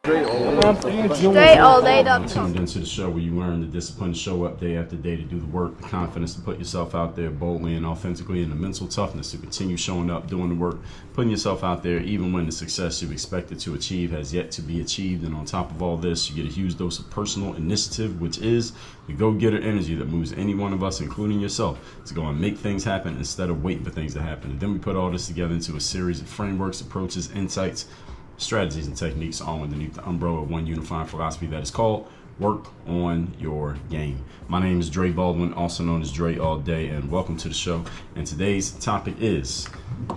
Straight Tuned into the show where you learn the discipline to show up day after day to do the work, the confidence to put yourself out there boldly and authentically, and the mental toughness to continue showing up, doing the work, putting yourself out there even when the success you expected to achieve has yet to be achieved. And on top of all this, you get a huge dose of personal initiative, which is the go-getter energy that moves any one of us, including yourself, to go and make things happen instead of waiting for things to happen. And then we put all this together into a series of frameworks, approaches, insights, strategies, and techniques all underneath the umbrella of one unifying philosophy that is called Work on Your Game. My name is Dre Baldwin, also known as Dre All Day, and welcome to the show. And today's topic is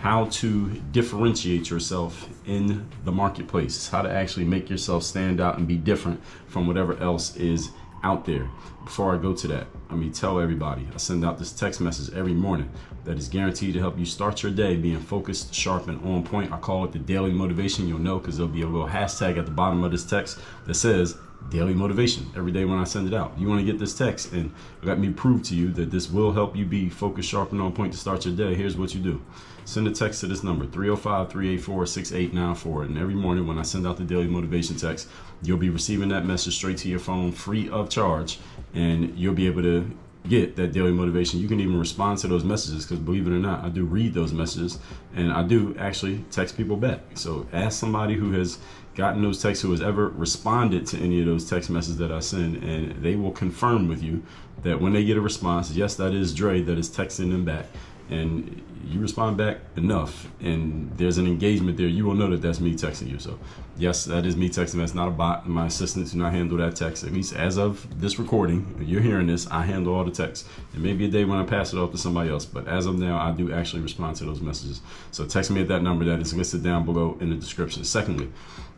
how to differentiate yourself in the marketplace, how to actually make yourself stand out and be different from whatever else is out there. Before I go to that, let me tell everybody, I send out this text message every morning that is guaranteed to help you start your day being focused, sharp, and on point. I call it the daily motivation. You'll know because there'll be a little hashtag at the bottom of this text that says daily motivation every day when I send it out. You want to get this text and let me prove to you that this will help you be focused, sharp, and on point to start your day. Here's what you do. Send a text to this number, 305-384-6894. And every morning when I send out the daily motivation text, you'll be receiving that message straight to your phone free of charge. And you'll be able to get that daily motivation. You can even respond to those messages because, believe it or not, I do read those messages and I do actually text people back. So ask somebody who has gotten those texts, who has ever responded to any of those text messages that I send, and they will confirm with you that when they get a response, yes, that is Dre that is texting them back. And you respond back enough and there's an engagement there, you will know that that's me texting you. So yes, that is me texting. That's not a bot. My assistants do not handle that text. At least as of this recording, you're hearing this, I handle all the texts. And maybe a day when I pass it off to somebody else, but as of now, I do actually respond to those messages. So text me at that number that is listed down below in the description. Secondly,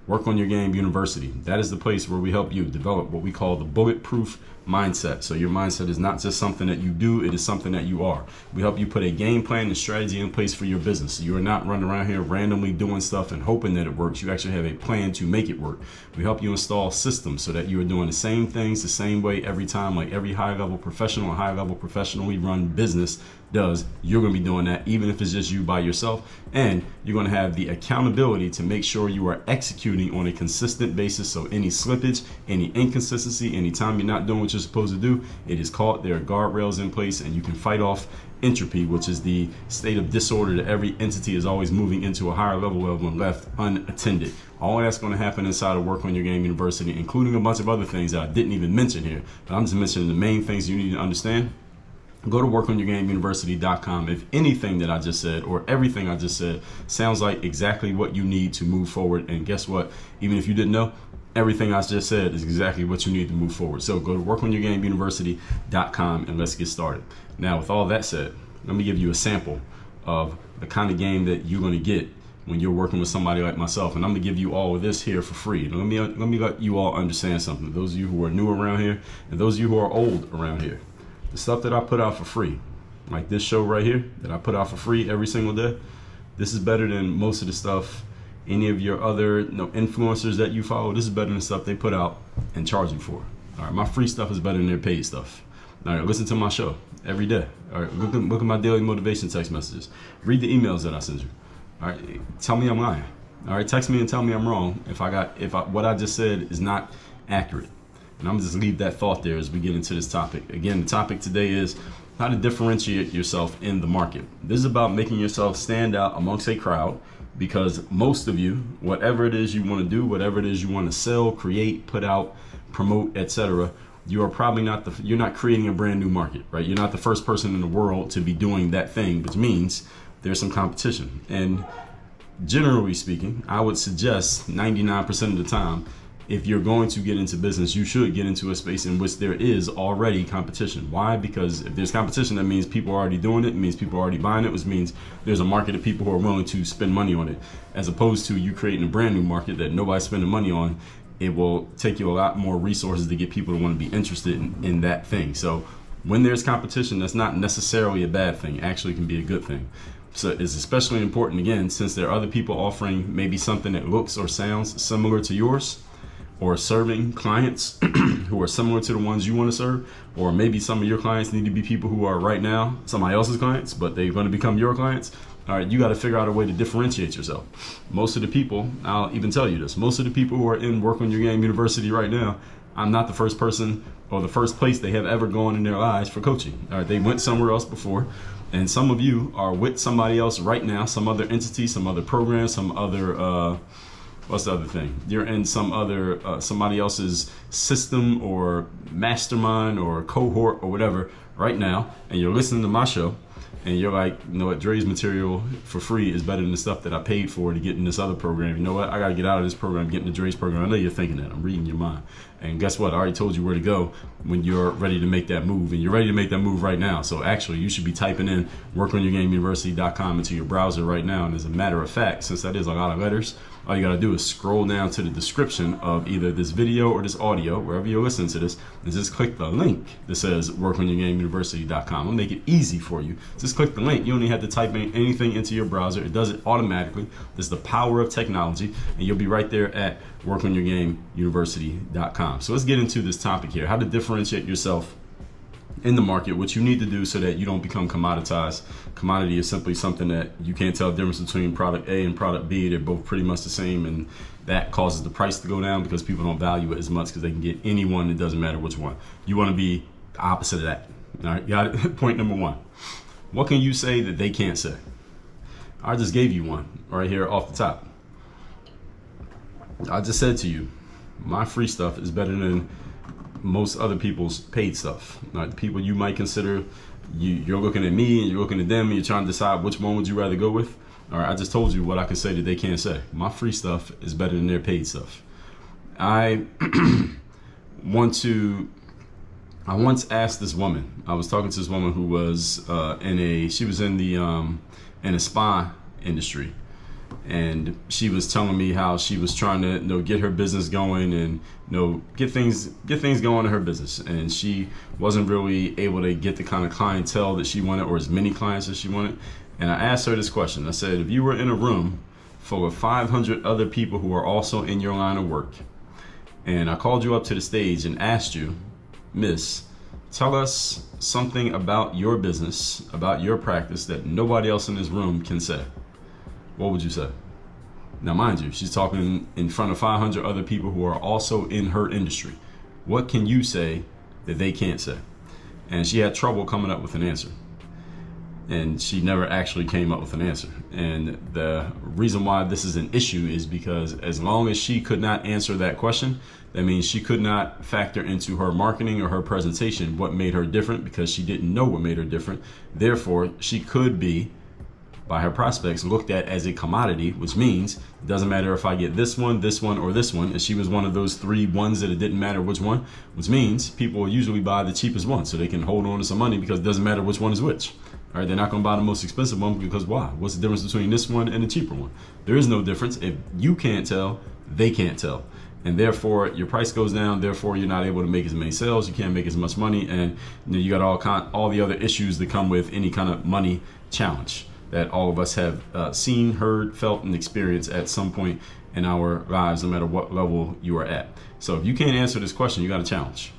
Work on Your Game University. That is the place where we help you develop what we call the bulletproof mindset. So your mindset is not just something that you do, it is something that you are. We help you put a game plan and strategy in place for your business. You are not running around here randomly doing stuff and hoping that it works. You actually have a plan to make it work. We help you install systems so that you are doing the same things the same way every time, like every high-level professional and high-level professionally run business does. You're going to be doing that even if it's just you by yourself, and you're going to have the accountability to make sure you are executing on a consistent basis. So any slippage, any inconsistency, anytime you're not doing what you're supposed to do, it is caught. There are guardrails in place and you can fight off entropy, which is the state of disorder that every entity is always moving into a higher level of when left unattended. All that's going to happen inside of Work on Your Game University, including a bunch of other things that I didn't even mention here, but I'm just mentioning the main things you need to understand. Go to workonyourgameuniversity.com. If anything that I just said or everything I just said sounds like exactly what you need to move forward, and guess what? Even if you didn't know, everything I just said is exactly what you need to move forward. So go to workonyourgameuniversity.com and let's get started. Now, with all that said, let me give you a sample of the kind of game that you're going to get when you're working with somebody like myself. And I'm going to give you all of this here for free. Let me let you all understand something. Those of you who are new around here and those of you who are old around here. The stuff that I put out for free, like this show right here that I put out for free every single day, this is better than most of the stuff any of your other influencers that you follow. This is better than stuff they put out and charge you for. All right, my free stuff is better than their paid stuff. All right, listen to my show every day. All right, look at my daily motivation text messages. Read the emails that I send you. All right, tell me I'm lying. All right, text me and tell me I'm wrong if what I just said is not accurate. And I'm just leave that thought there as we get into this topic. Again, the topic today is how to differentiate yourself in the market. This is about making yourself stand out amongst a crowd, because most of you, whatever it is you want to do, whatever it is you want to sell, create, put out, promote, etc., you are probably you're not creating a brand new market, right? You're not the first person in the world to be doing that thing, which means there's some competition. And generally speaking, I would suggest 99% of the time, if you're going to get into business, you should get into a space in which there is already competition. Why? Because if there's competition, that means people are already doing it. It means people are already buying it, which means there's a market of people who are willing to spend money on it. As opposed to you creating a brand new market that nobody's spending money on, it will take you a lot more resources to get people to want to be interested in that thing. So when there's competition, that's not necessarily a bad thing. It actually can be a good thing. So it's especially important, again, since there are other people offering maybe something that looks or sounds similar to yours, or serving clients who are similar to the ones you want to serve, or maybe some of your clients need to be people who are right now somebody else's clients, but they're going to become your clients. All right, you got to figure out a way to differentiate yourself. Most of the people, I'll even tell you this, most of the people who are in Work on Your Game University right now, I'm not the first person or the first place they have ever gone in their lives for coaching. All right, they went somewhere else before. And some of you are with somebody else right now, some other entity, some other program, some other, what's the other thing? You're in some other, somebody else's system or mastermind or cohort or whatever right now. And you're listening to my show. And you're like, you know what, Dre's material for free is better than the stuff that I paid for to get in this other program. You know what, I got to get out of this program, get into Dre's program. I know you're thinking that. I'm reading your mind. And guess what? I already told you where to go when you're ready to make that move. And you're ready to make that move right now. So actually, you should be typing in workonyourgameuniversity.com into your browser right now. And as a matter of fact, since that is a lot of letters, all you got to do is scroll down to the description of either this video or this audio, wherever you're listening to this, and just click the link that says workonyourgameuniversity.com. I'll make it easy for you. Just click the link. You don't even have to type in anything into your browser. It does it automatically. This is the power of technology, and you'll be right there at workonyourgameuniversity.com. So let's get into this topic here, how to differentiate yourself in the market, what you need to do so that you don't become commoditized. Commodity is simply something that you can't tell the difference between product A and product B. They're both pretty much the same, and that causes the price to go down because people don't value it as much because they can get any one. It doesn't matter which one. You want to be the opposite of that. All right, got it? Point number one. What can you say that they can't say? I just gave you one right here off the top. I just said to you, my free stuff is better than most other people's paid stuff. Right? The people you might consider, you're looking at me and you're looking at them and you're trying to decide which one would you rather go with. All right, I just told you what I can say that they can't say. My free stuff is better than their paid stuff. I once asked this woman, I was talking to this woman who was in a spa industry. And she was telling me how she was trying to, get her business going and, get things going in her business. And she wasn't really able to get the kind of clientele that she wanted or as many clients as she wanted. And I asked her this question. I said, if you were in a room full of 500 other people who are also in your line of work, and I called you up to the stage and asked you, Miss, tell us something about your business, about your practice that nobody else in this room can say, what would you say? Now, mind you, she's talking in front of 500 other people who are also in her industry. What can you say that they can't say? And she had trouble coming up with an answer. And she never actually came up with an answer. And the reason why this is an issue is because as long as she could not answer that question, that means she could not factor into her marketing or her presentation what made her different because she didn't know what made her different. Therefore, she could be, by her prospects, looked at as a commodity, which means it doesn't matter if I get this one, or this one. And she was one of those three ones that it didn't matter which one, which means people will usually buy the cheapest one so they can hold on to some money because it doesn't matter which one is which. All right, they're not going to buy the most expensive one because why? What's the difference between this one and the cheaper one? There is no difference. If you can't tell, they can't tell. And therefore, your price goes down. Therefore, you're not able to make as many sales. You can't make as much money. And you got all the other issues that come with any kind of money challenge that all of us have seen, heard, felt, and experienced at some point in our lives, no matter what level you are at. So if you can't answer this question, you got a challenge.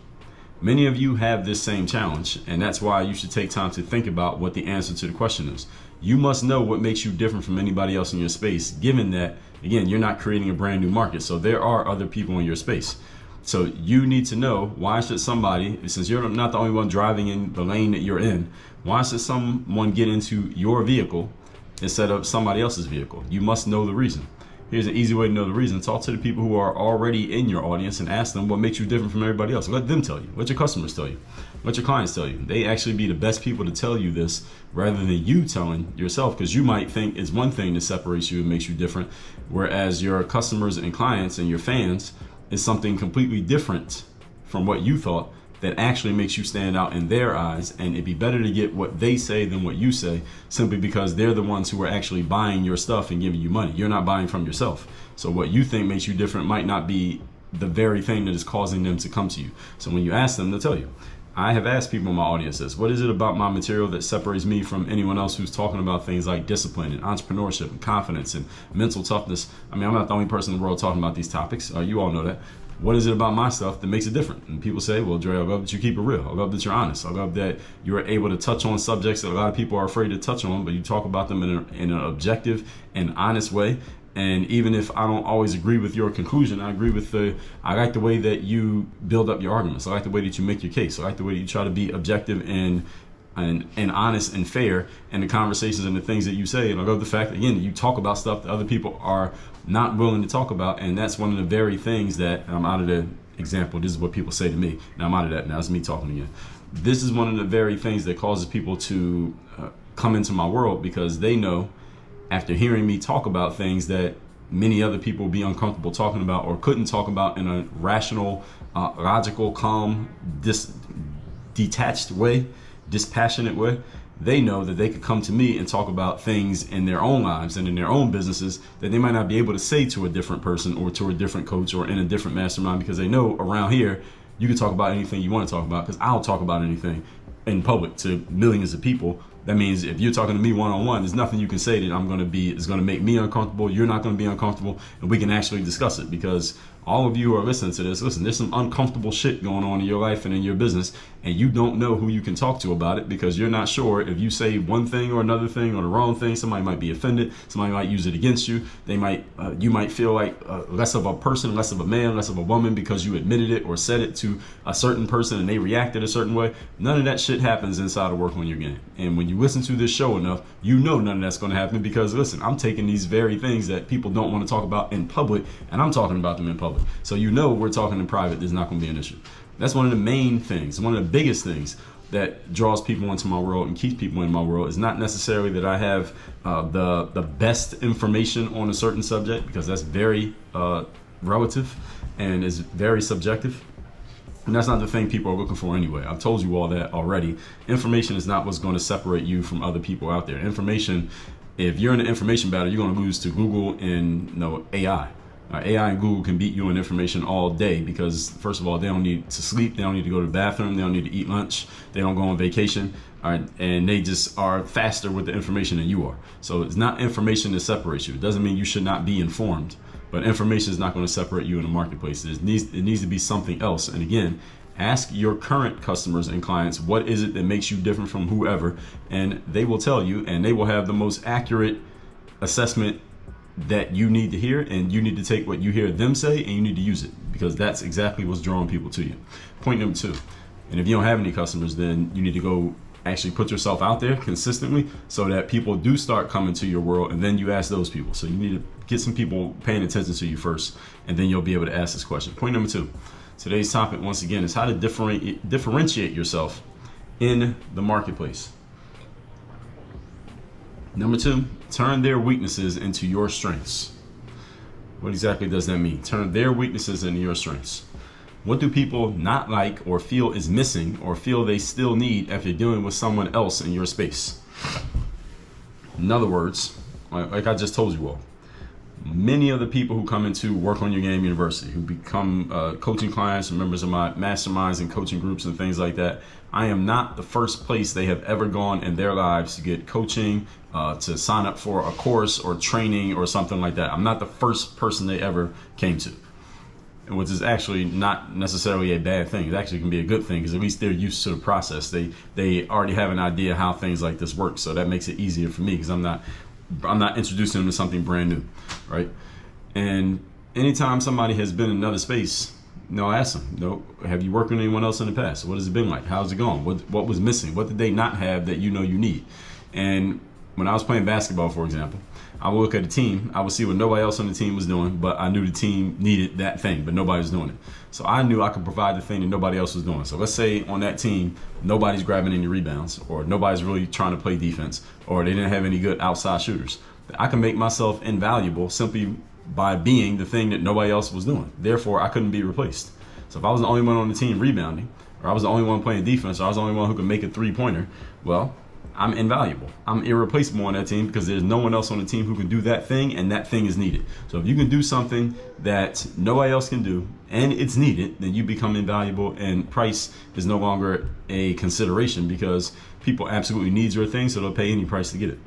Many of you have this same challenge, and that's why you should take time to think about what the answer to the question is. You must know what makes you different from anybody else in your space, given that, again, you're not creating a brand new market. So there are other people in your space. So you need to know, why should somebody, since you're not the only one driving in the lane that you're in, why should someone get into your vehicle instead of somebody else's vehicle? You must know the reason. Here's an easy way to know the reason. Talk to the people who are already in your audience and ask them what makes you different from everybody else. Let them tell you. Let your customers tell you. Let your clients tell you. They actually be the best people to tell you this rather than you telling yourself, because you might think it's one thing that separates you and makes you different, whereas your customers and clients and your fans is something completely different from what you thought that actually makes you stand out in their eyes. And it'd be better to get what they say than what you say, simply because they're the ones who are actually buying your stuff and giving you money. You're not buying from yourself. So what you think makes you different might not be the very thing that is causing them to come to you. So when you ask them, they'll tell you. I have asked people in my audience this: what is it about my material that separates me from anyone else who's talking about things like discipline and entrepreneurship and confidence and mental toughness? I mean, I'm not the only person in the world talking about these topics. You all know that. What is it about my stuff that makes it different? And people say, well, Dre, I love that you keep it real. I love that you're honest. I love that you're able to touch on subjects that a lot of people are afraid to touch on, but you talk about them in an objective and honest way. And even if I don't always agree with your conclusion, I like the way that you build up your arguments. I like the way that you make your case. I like the way that you try to be objective and honest and fair in the conversations and the things that you say. And I love the fact that, again, you talk about stuff that other people are not willing to talk about. And that's one of the very things that, I'm out of the example, this is what people say to me. Now I'm out of that. Now it's me talking again. This is one of the very things that causes people to come into my world, because they know, after hearing me talk about things that many other people would be uncomfortable talking about or couldn't talk about in a rational, logical, calm, detached way, dispassionate way, they know that they could come to me and talk about things in their own lives and in their own businesses that they might not be able to say to a different person or to a different coach or in a different mastermind, because they know around here you can talk about anything you want to talk about, because I'll talk about anything in public to millions of people. That means if you're talking to me one-on-one, there's nothing you can say that is going to make me uncomfortable. You're not going to be uncomfortable, and we can actually discuss it, because all of you who are listening to this, listen, there's some uncomfortable shit going on in your life and in your business, and you don't know who you can talk to about it, because you're not sure if you say one thing or another thing or the wrong thing, somebody might be offended, somebody might use it against you. You might feel like less of a person, less of a man, less of a woman because you admitted it or said it to a certain person and they reacted a certain way. None of that shit happens inside of Work on Your Game. And when you listen to this show enough, you know none of that's going to happen, because listen, I'm taking these very things that people don't want to talk about in public, and I'm talking about them in public. So we're talking in private, there's not going to be an issue. That's one of the main things, one of the biggest things that draws people into my world and keeps people in my world. Is not necessarily that I have the best information on a certain subject, because that's very relative and is very subjective. And that's not the thing people are looking for anyway. I've told you all that already. Information is not what's going to separate you from other people out there. Information, if you're in an information battle, you're going to lose to Google and AI. AI and Google can beat you in information all day, because first of all, they don't need to sleep, they don't need to go to the bathroom, they don't need to eat lunch, they don't go on vacation, all right, and they just are faster with the information than you are. So it's not information that separates you. It doesn't mean you should not be informed, but information is not going to separate you in the marketplace. It needs to be something else. And again, ask your current customers and clients, what is it that makes you different from whoever, and they will tell you, and they will have the most accurate assessment that you need to hear, and you need to take what you hear them say and you need to use it, because that's exactly what's drawing people to you. Point number 2, and if you don't have any customers, then you need to go actually put yourself out there consistently so that people do start coming to your world, and then you ask those people. So you need to get some people paying attention to you first, and then you'll be able to ask this question. Point number 2, today's topic once again is how to differentiate yourself in the marketplace. Number 2, turn their weaknesses into your strengths. What exactly does that mean? Turn their weaknesses into your strengths. What do people not like or feel is missing or feel they still need if you're dealing with someone else in your space? In other words, like I just told you all, many of the people who come into Work on Your Game University, who become coaching clients and members of my masterminds and coaching groups and things like that, I am not the first place they have ever gone in their lives to get coaching, to sign up for a course or training or something like that. I'm not the first person they ever came to, which is actually not necessarily a bad thing. It actually can be a good thing, because at least they're used to the process. They already have an idea how things like this work, so that makes it easier for me, because I'm not introducing them to something brand new, right? And anytime somebody has been in another space, I ask them, have you worked with anyone else in the past? What has it been like? How's it going? What was missing? What did they not have that you need? And when I was playing basketball, for example, I would look at a team, I would see what nobody else on the team was doing, but I knew the team needed that thing, but nobody was doing it. So I knew I could provide the thing that nobody else was doing. So let's say on that team, nobody's grabbing any rebounds, or nobody's really trying to play defense, or they didn't have any good outside shooters. I can make myself invaluable simply by being the thing that nobody else was doing. Therefore, I couldn't be replaced. So if I was the only one on the team rebounding, or I was the only one playing defense, or I was the only one who could make a three-pointer, well, I'm invaluable. I'm irreplaceable on that team because there's no one else on the team who can do that thing, and that thing is needed. So if you can do something that nobody else can do and it's needed, then you become invaluable, and price is no longer a consideration because people absolutely need your thing, so they'll pay any price to get it.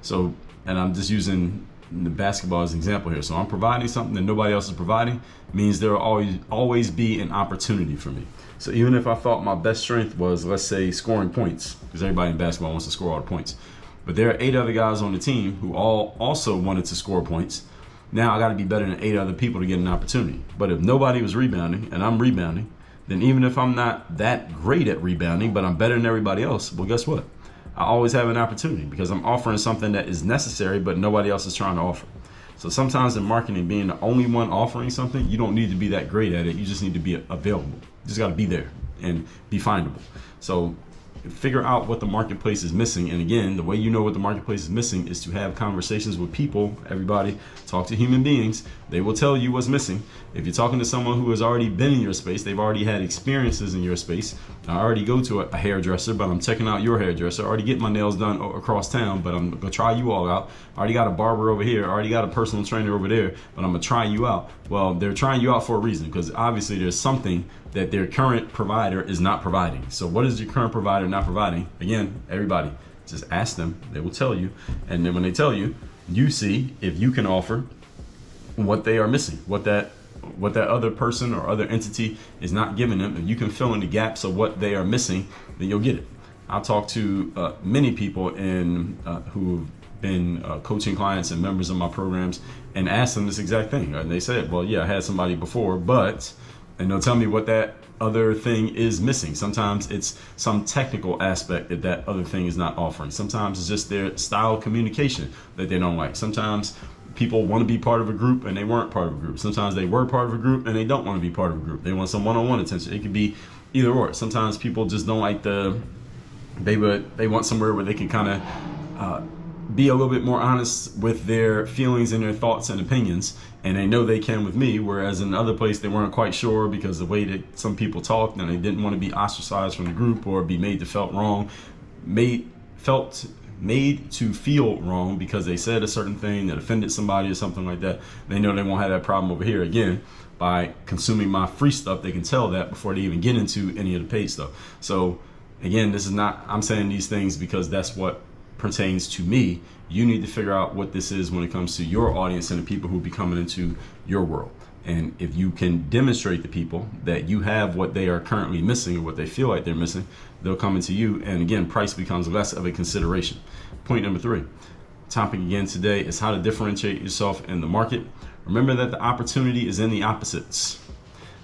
So, and I'm just using the basketball as an example here. So I'm providing something that nobody else is providing, means there will always be an opportunity for me. So even if I thought my best strength was, let's say, scoring points, because everybody in basketball wants to score all the points, but there are 8 other guys on the team who all also wanted to score points. Now I got to be better than 8 other people to get an opportunity. But if nobody was rebounding and I'm rebounding, then even if I'm not that great at rebounding, but I'm better than everybody else, well, guess what? I always have an opportunity because I'm offering something that is necessary, but nobody else is trying to offer. So sometimes in marketing, being the only one offering something, you don't need to be that great at it. You just need to be available. You just got to be there and be findable. So figure out what the marketplace is missing. And again, the way you know what the marketplace is missing is to have conversations with people. Everybody, talk to human beings. They will tell you what's missing. If you're talking to someone who has already been in your space, they've already had experiences in your space. I already go to a hairdresser, but I'm checking out your hairdresser. I already get my nails done across town, but I'm gonna try you all out. I already got a barber over here. I already got a personal trainer over there, but I'm gonna try you out. Well, they're trying you out for a reason, because obviously there's something that their current provider is not providing. So what is your current provider not providing? Again, everybody, just ask them. They will tell you. And then when they tell you, you see if you can offer what they are missing, what that other person or other entity is not giving them. If you can fill in the gaps of what they are missing, then you'll get it. I'll talk to many people who've been coaching clients and members of my programs and ask them this exact thing. And they said, well, yeah, I had somebody before, but, and they'll tell me what that other thing is missing. Sometimes it's some technical aspect that other thing is not offering. Sometimes it's just their style of communication that they don't like. Sometimes people want to be part of a group and they weren't part of a group. Sometimes they were part of a group and they don't want to be part of a group. They want some one-on-one attention. It could be either or. Sometimes people just don't like they want somewhere where they can kind of be a little bit more honest with their feelings and their thoughts and opinions, and they know they can with me, whereas in other place they weren't quite sure because the way that some people talked, and they didn't want to be ostracized from the group or be made to feel wrong because they said a certain thing that offended somebody or something like that. They know they won't have that problem over here. Again, by consuming my free stuff, they can tell that before they even get into any of the paid stuff. So again, this is not, I'm saying these things because that's what pertains to me. You need to figure out what this is when it comes to your audience and the people who be coming into your world. And if you can demonstrate to people that you have what they are currently missing or what they feel like they're missing, they'll come into you. And again, price becomes less of a consideration. Point number 3. Topic again today is how to differentiate yourself in the market. Remember that the opportunity is in the opposites.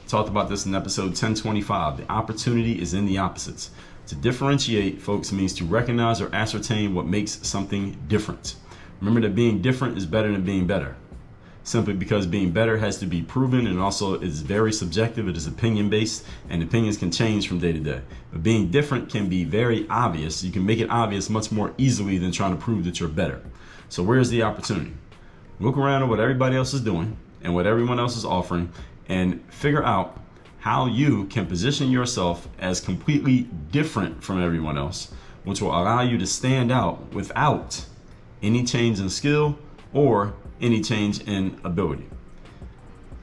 I talked about this in episode 1025. The opportunity is in the opposites. To differentiate, folks, means to recognize or ascertain what makes something different. Remember that being different is better than being better. Simply because being better has to be proven, and also is very subjective. It is opinion based, and opinions can change from day to day. But being different can be very obvious. You can make it obvious much more easily than trying to prove that you're better. So where's the opportunity? Look around at what everybody else is doing and what everyone else is offering, and figure out how you can position yourself as completely different from everyone else, which will allow you to stand out without any change in skill or any change in ability.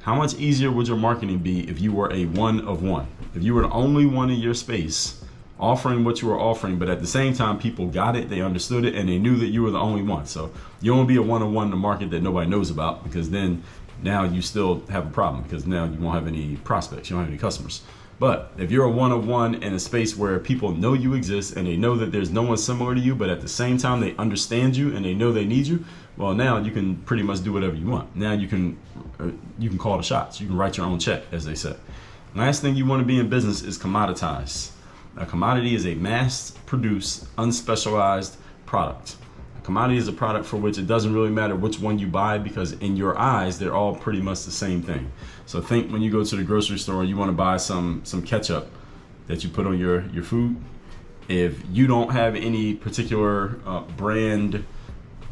How much easier would your marketing be if you were a one of one? If you were the only one in your space offering what you were offering, but at the same time people got it, they understood it, and they knew that you were the only one. So you won't be a one-on-one in the market that nobody knows about, because then now you still have a problem, because now you won't have any prospects, you don't have any customers. But if you're a one-on-one in a space where people know you exist and they know that there's no one similar to you, but at the same time they understand you and they know they need you, well, now you can pretty much do whatever you want. Now you can call the shots. You can write your own check, as they say. Last thing you want to be in business is commoditized. A commodity is a mass-produced, unspecialized product. A commodity is a product for which it doesn't really matter which one you buy, because in your eyes, they're all pretty much the same thing. So think when you go to the grocery store and you want to buy some ketchup that you put on your food. If you don't have any particular brand,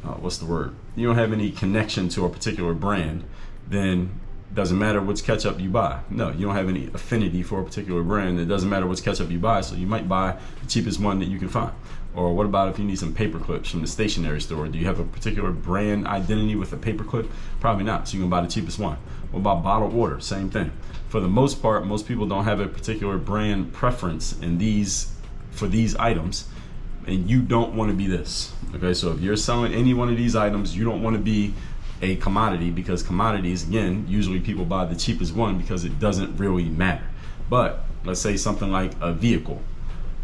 you don't have any connection to a particular brand, then doesn't matter which ketchup you buy. No, you don't have any affinity for a particular brand. It doesn't matter which ketchup you buy, so you might buy the cheapest one that you can find. Or what about if you need some paper clips from the stationery store? Do you have a particular brand identity with a paper clip? Probably not, so you can buy the cheapest one. What about bottled water? Same thing. For the most part, most people don't have a particular brand preference for these items, and you don't want to be this. Okay, so if you're selling any one of these items, you don't want to be a commodity, because commodities, again, usually people buy the cheapest one because it doesn't really matter. But let's say something like a vehicle.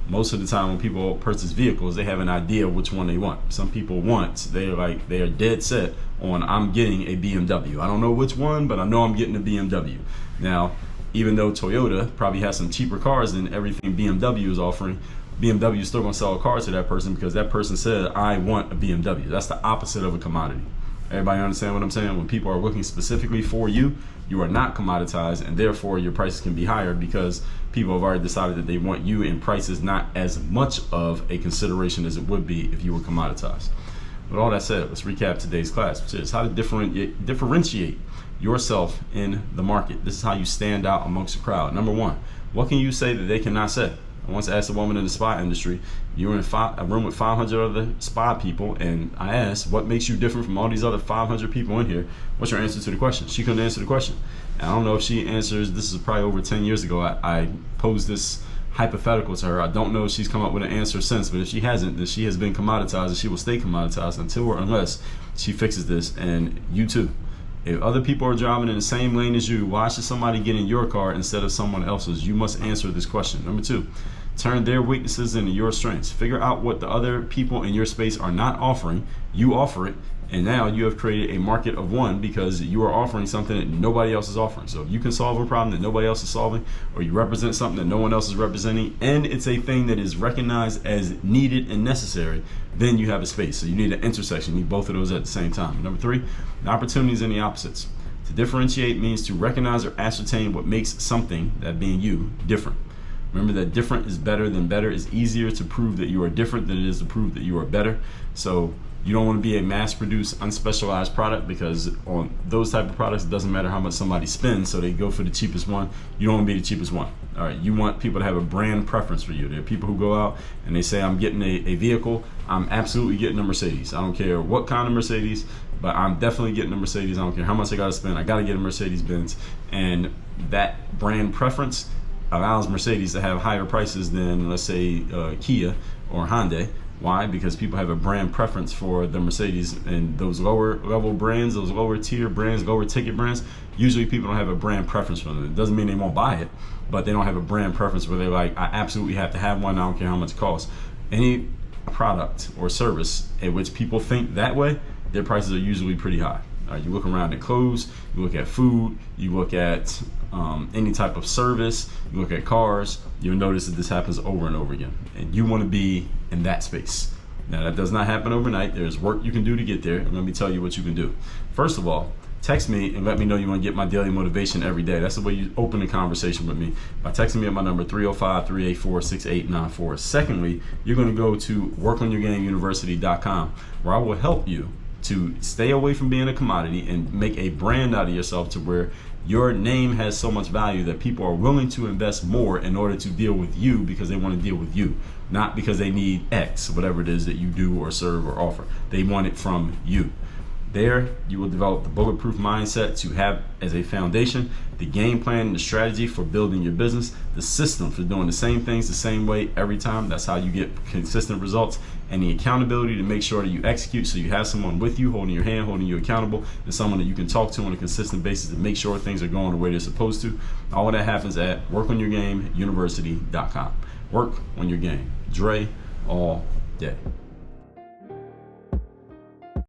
Most of the time when people purchase vehicles, they have an idea which one they want. Some people they are dead set on, I'm getting a BMW. I don't know which one, but I know I'm getting a BMW. Now, even though Toyota probably has some cheaper cars than everything BMW is offering, BMW is still going to sell a car to that person because that person said, I want a BMW. That's the opposite of a commodity. Everybody understand what I'm saying? When people are looking specifically for you, you are not commoditized, and therefore your prices can be higher because people have already decided that they want you, and price is not as much of a consideration as it would be if you were commoditized. With all that said, let's recap today's class, which is how to differentiate yourself in the market. This is how you stand out amongst the crowd. Number one, what can you say that they cannot say? I once asked a woman in the spa industry, you were in a room with 500 other spa people, and I asked, what makes you different from all these other 500 people in here? What's your answer to the question? She couldn't answer the question. And I don't know if she answers, this is probably over 10 years ago, I posed this hypothetical to her. I don't know if she's come up with an answer since, but if she hasn't, then she has been commoditized, and she will stay commoditized until or unless she fixes this. And you too. If other people are driving in the same lane as you, why should somebody get in your car instead of someone else's? You must answer this question. Number two, turn their weaknesses into your strengths. Figure out what the other people in your space are not offering. You offer it, and now you have created a market of one because you are offering something that nobody else is offering. So if you can solve a problem that nobody else is solving, or you represent something that no one else is representing, and it's a thing that is recognized as needed and necessary, then you have a space. So you need an intersection. You need both of those at the same time. Number three, the opportunities and the opposites. To differentiate means to recognize or ascertain what makes something, that being you, different. Remember that different is better than better. It's easier to prove that you are different than it is to prove that you are better. So you don't want to be a mass-produced, unspecialized product, because on those type of products, it doesn't matter how much somebody spends, so they go for the cheapest one. You don't want to be the cheapest one. All right, you want people to have a brand preference for you. There are people who go out and they say, I'm getting a vehicle. I'm absolutely getting a Mercedes. I don't care what kind of Mercedes, but I'm definitely getting a Mercedes. I don't care how much I got to spend. I got to get a Mercedes-Benz. And that brand preference allows Mercedes to have higher prices than, let's say, Kia or Hyundai. Why? Because people have a brand preference for the Mercedes, and those lower level brands, those lower tier brands, lower ticket brands, usually people don't have a brand preference for them. It doesn't mean they won't buy it, but they don't have a brand preference where they're like, I absolutely have to have one. I don't care how much it costs. Any product or service in which people think that way, their prices are usually pretty high. You look around at clothes, you look at food, you look at any type of service, you look at cars, you'll notice that this happens over and over again. And you want to be in that space. Now, that does not happen overnight. There's work you can do to get there, and let me tell you what you can do. First of all, text me and let me know you want to get my daily motivation every day. That's the way you open a conversation with me, by texting me at my number 305-384-6894. Secondly, you're going to go to workonyourgameuniversity.com, where I will help you to stay away from being a commodity and make a brand out of yourself to where your name has so much value that people are willing to invest more in order to deal with you because they want to deal with you, not because they need X, whatever it is that you do or serve or offer. They want it from you. There, you will develop the bulletproof mindset to have as a foundation the game plan and the strategy for building your business, the system for doing the same things the same way every time. That's how you get consistent results, and the accountability to make sure that you execute, so you have someone with you, holding your hand, holding you accountable, and someone that you can talk to on a consistent basis to make sure things are going the way they're supposed to. All of that happens at workonyourgameuniversity.com. Work on your game. Dre all day.